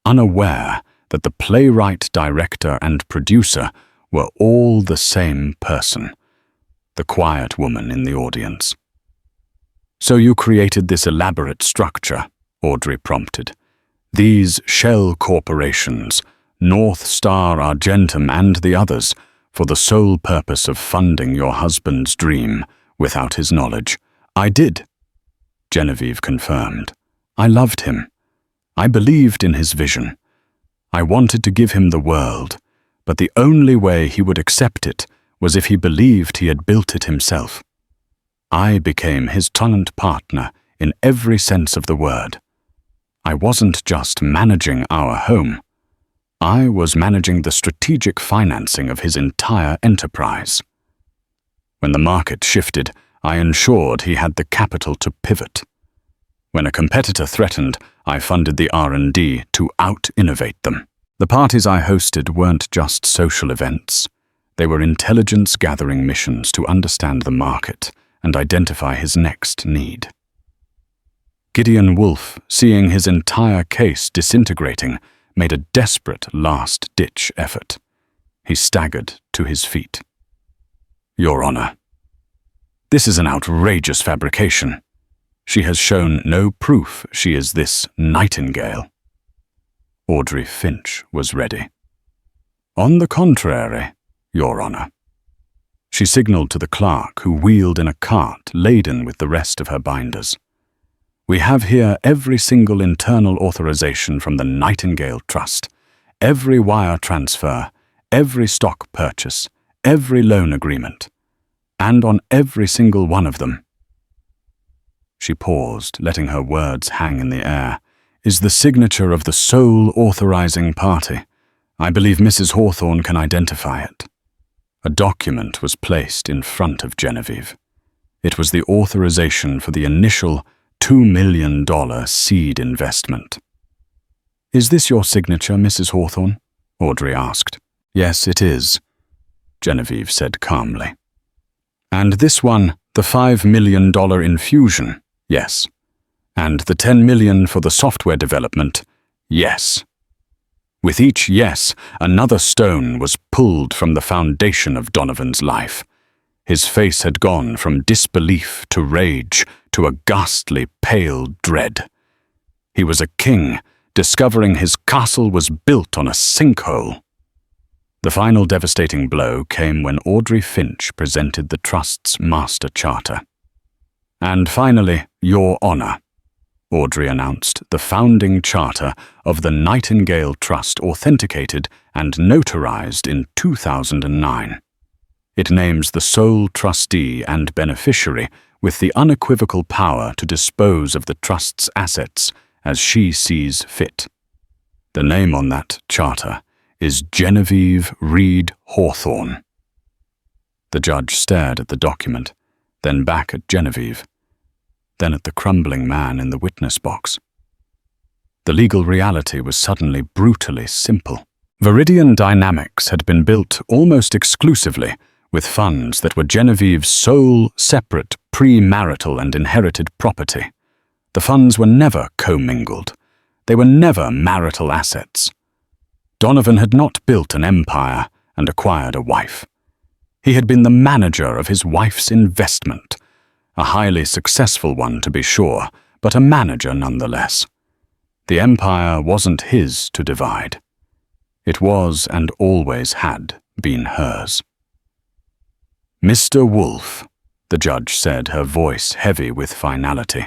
unaware that the playwright, director, and producer were all the same person, the quiet woman in the audience. "So you created this elaborate structure," Audrey prompted. "These shell corporations, North Star, Argentum, and the others, for the sole purpose of funding your husband's dream without his knowledge." "I did," Genevieve confirmed. "I loved him. I believed in his vision. I wanted to give him the world, but the only way he would accept it was if he believed he had built it himself. I became his tenant partner in every sense of the word. I wasn't just managing our home. I was managing the strategic financing of his entire enterprise. When the market shifted, I ensured he had the capital to pivot. When a competitor threatened, I funded the R&D to out-innovate them. The parties I hosted weren't just social events. They were intelligence-gathering missions to understand the market and identify his next need. Gideon Wolfe, seeing his entire case disintegrating, made a desperate last-ditch effort. He staggered to his feet. "Your Honor, this is an outrageous fabrication. She has shown no proof she is this Nightingale." Audrey Finch was ready. "On the contrary, Your Honor." She signaled to the clerk, who wheeled in a cart laden with the rest of her binders. "We have here every single internal authorization from the Nightingale Trust, every wire transfer, every stock purchase, every loan agreement, and on every single one of them." She paused, letting her words hang in the air. "Is the signature of the sole authorizing party. I believe Mrs. Hawthorne can identify it." A document was placed in front of Genevieve. It was the authorization for the initial $2 million seed investment. "Is this your signature, Mrs. Hawthorne?" Audrey asked. "Yes, it is," Genevieve said calmly. "And this one, the $5 million infusion?" "Yes." "And the $10 million for the software development?" "Yes." With each yes, another stone was pulled from the foundation of Donovan's life. His face had gone from disbelief to rage to a ghastly pale dread. He was a king, discovering his castle was built on a sinkhole. The final devastating blow came when Audrey Finch presented the Trust's master charter. "And finally, Your Honor," Audrey announced, "the founding charter of the Nightingale Trust authenticated and notarized in 2009. It names the sole trustee and beneficiary with the unequivocal power to dispose of the Trust's assets as she sees fit. The name on that charter is Genevieve Reed Hawthorne." The judge stared at the document, then back at Genevieve, then at the crumbling man in the witness box. The legal reality was suddenly brutally simple. Veridian Dynamics had been built almost exclusively with funds that were Genevieve's sole, separate, premarital and inherited property. The funds were never commingled. They were never marital assets. Donovan had not built an empire and acquired a wife. He had been the manager of his wife's investment, a highly successful one to be sure, but a manager nonetheless. The empire wasn't his to divide. It was and always had been hers. "Mr. Wolfe," the judge said, her voice heavy with finality,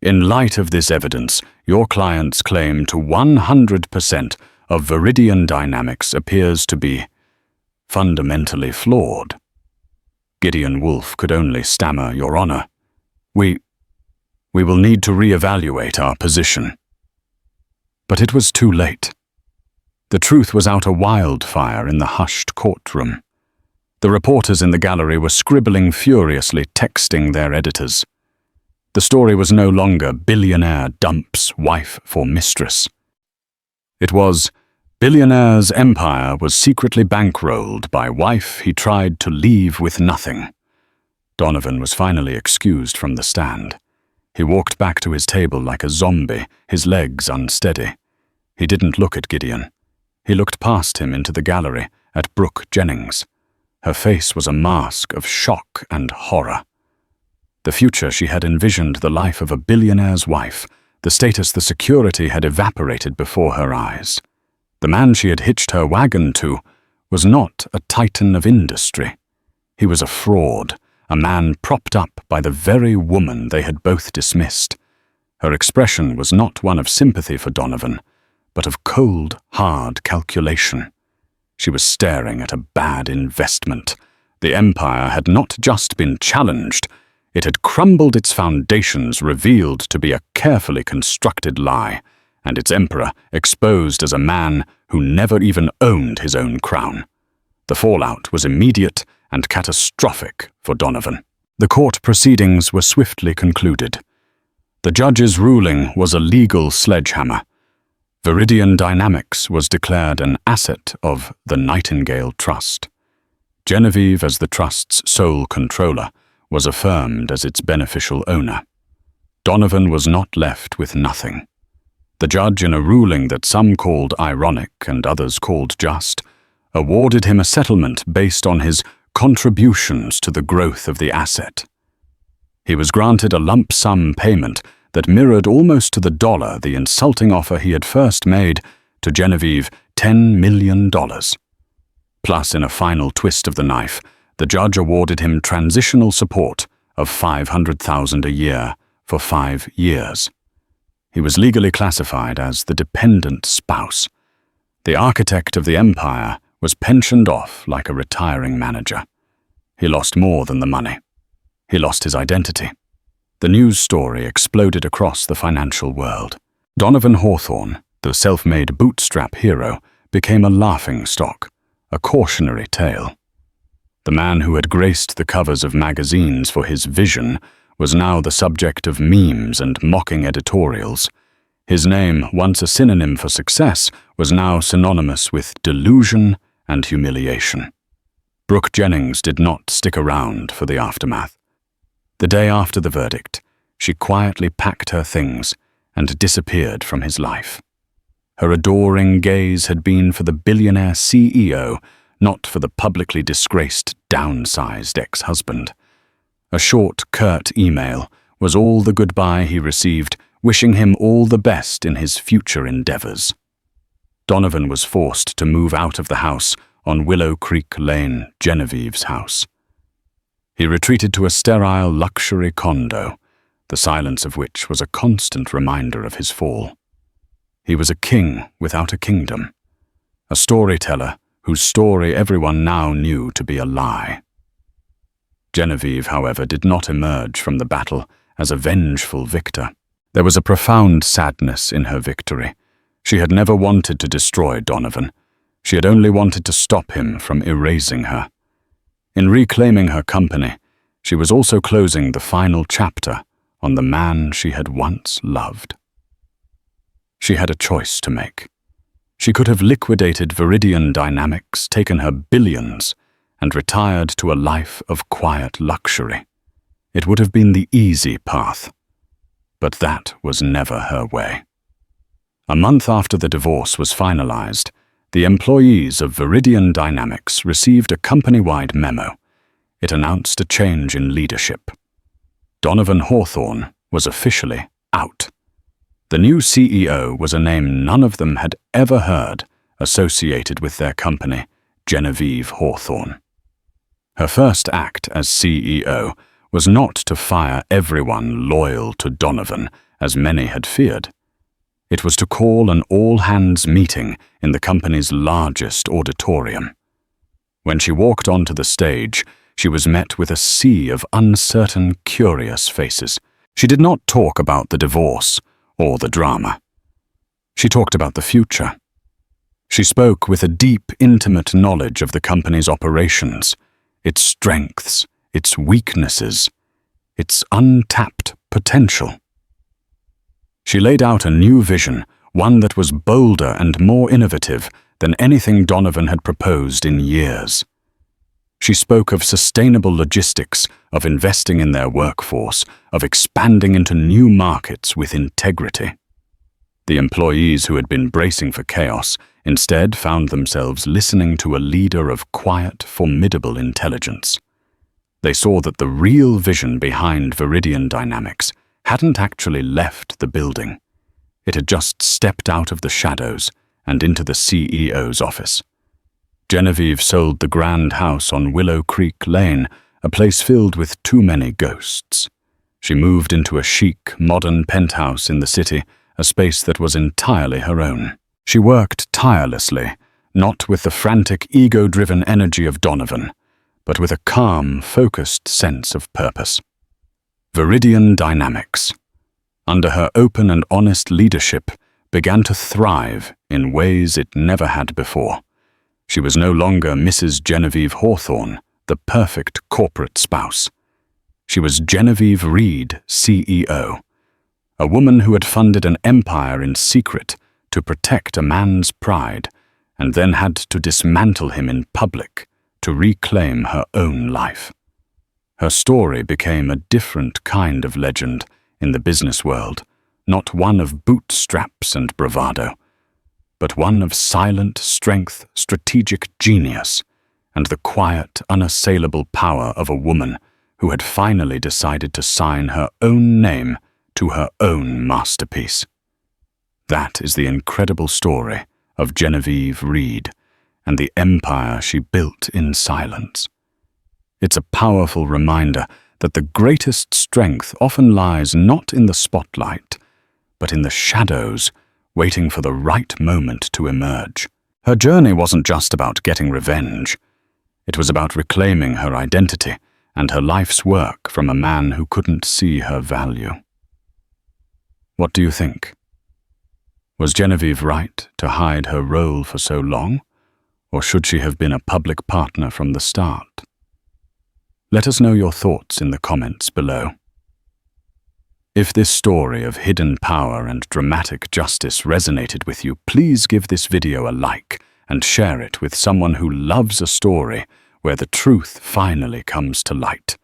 "in light of this evidence, your client's claim to 100% of Veridian Dynamics appears to be fundamentally flawed." Gideon Wolfe could only stammer, "Your Honor, we will need to reevaluate our position." But it was too late. The truth was out a wildfire in the hushed courtroom. The reporters in the gallery were scribbling furiously, texting their editors. The story was no longer billionaire dumps wife for mistress. It was billionaire's empire was secretly bankrolled by wife he tried to leave with nothing. Donovan was finally excused from the stand. He walked back to his table like a zombie, his legs unsteady. He didn't look at Gideon. He looked past him into the gallery at Brooke Jennings. Her face was a mask of shock and horror. The future she had envisioned, the life of a billionaire's wife, the status, the security had evaporated before her eyes. The man she had hitched her wagon to was not a titan of industry. He was a fraud, a man propped up by the very woman they had both dismissed. Her expression was not one of sympathy for Donovan, but of cold, hard calculation. She was staring at a bad investment. The empire had not just been challenged, it had crumbled its foundations, revealed to be a carefully constructed lie, and its emperor exposed as a man who never even owned his own crown. The fallout was immediate and catastrophic for Donovan. The court proceedings were swiftly concluded. The judge's ruling was a legal sledgehammer. Veridian Dynamics was declared an asset of the Nightingale Trust. Genevieve, as the Trust's sole controller, was affirmed as its beneficial owner. Donovan was not left with nothing. The judge, in a ruling that some called ironic and others called just, awarded him a settlement based on his contributions to the growth of the asset. He was granted a lump sum payment that mirrored almost to the dollar the insulting offer he had first made to Genevieve, $10 million. Plus, in a final twist of the knife, the judge awarded him transitional support of $500,000 a year for 5 years. He was legally classified as the dependent spouse. The architect of the empire was pensioned off like a retiring manager. He lost more than the money. He lost his identity. The news story exploded across the financial world. Donovan Hawthorne, the self-made bootstrap hero, became a laughingstock, a cautionary tale. The man who had graced the covers of magazines for his vision was now the subject of memes and mocking editorials. His name, once a synonym for success, was now synonymous with delusion and humiliation. Brooke Jennings did not stick around for the aftermath. The day after the verdict, she quietly packed her things and disappeared from his life. Her adoring gaze had been for the billionaire CEO, not for the publicly disgraced, downsized ex-husband. A short, curt email was all the goodbye he received, wishing him all the best in his future endeavors. Donovan was forced to move out of the house on Willow Creek Lane, Genevieve's house. He retreated to a sterile luxury condo, the silence of which was a constant reminder of his fall. He was a king without a kingdom, a storyteller whose story everyone now knew to be a lie. Genevieve, however, did not emerge from the battle as a vengeful victor. There was a profound sadness in her victory. She had never wanted to destroy Donovan. She had only wanted to stop him from erasing her. In reclaiming her company, she was also closing the final chapter on the man she had once loved. She had a choice to make. She could have liquidated Veridian Dynamics, taken her billions, and retired to a life of quiet luxury. It would have been the easy path. But that was never her way. A month after the divorce was finalized, the employees of Veridian Dynamics received a company-wide memo. It announced a change in leadership. Donovan Hawthorne was officially out. The new CEO was a name none of them had ever heard associated with their company, Genevieve Hawthorne. Her first act as CEO was not to fire everyone loyal to Donovan, as many had feared. It was to call an all-hands meeting in the company's largest auditorium. When she walked onto the stage, she was met with a sea of uncertain, curious faces. She did not talk about the divorce or the drama. She talked about the future. She spoke with a deep, intimate knowledge of the company's operations, its strengths, its weaknesses, its untapped potential. She laid out a new vision, one that was bolder and more innovative than anything Donovan had proposed in years. She spoke of sustainable logistics, of investing in their workforce, of expanding into new markets with integrity. The employees who had been bracing for chaos instead found themselves listening to a leader of quiet, formidable intelligence. They saw that the real vision behind Veridian Dynamics hadn't actually left the building. It had just stepped out of the shadows and into the CEO's office. Genevieve sold the grand house on Willow Creek Lane, a place filled with too many ghosts. She moved into a chic, modern penthouse in the city, a space that was entirely her own. She worked tirelessly, not with the frantic, ego-driven energy of Donovan, but with a calm, focused sense of purpose. Veridian Dynamics, under her open and honest leadership, began to thrive in ways it never had before. She was no longer Mrs. Genevieve Hawthorne, the perfect corporate spouse. She was Genevieve Reed, CEO, a woman who had funded an empire in secret to protect a man's pride and then had to dismantle him in public to reclaim her own life. Her story became a different kind of legend in the business world, not one of bootstraps and bravado, but one of silent strength, strategic genius, and the quiet, unassailable power of a woman who had finally decided to sign her own name to her own masterpiece. That is the incredible story of Genevieve Reed and the empire she built in silence. It's a powerful reminder that the greatest strength often lies not in the spotlight, but in the shadows, waiting for the right moment to emerge. Her journey wasn't just about getting revenge. It was about reclaiming her identity and her life's work from a man who couldn't see her value. What do you think? Was Genevieve right to hide her role for so long, or should she have been a public partner from the start? Let us know your thoughts in the comments below. If this story of hidden power and dramatic justice resonated with you, please give this video a like and share it with someone who loves a story where the truth finally comes to light.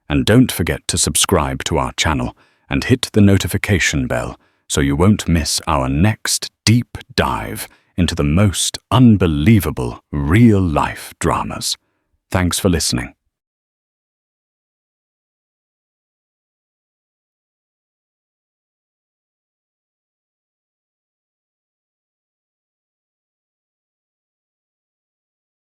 And don't forget to subscribe to our channel and hit the notification bell so you won't miss our next deep dive into the most unbelievable real-life dramas. Thanks for listening.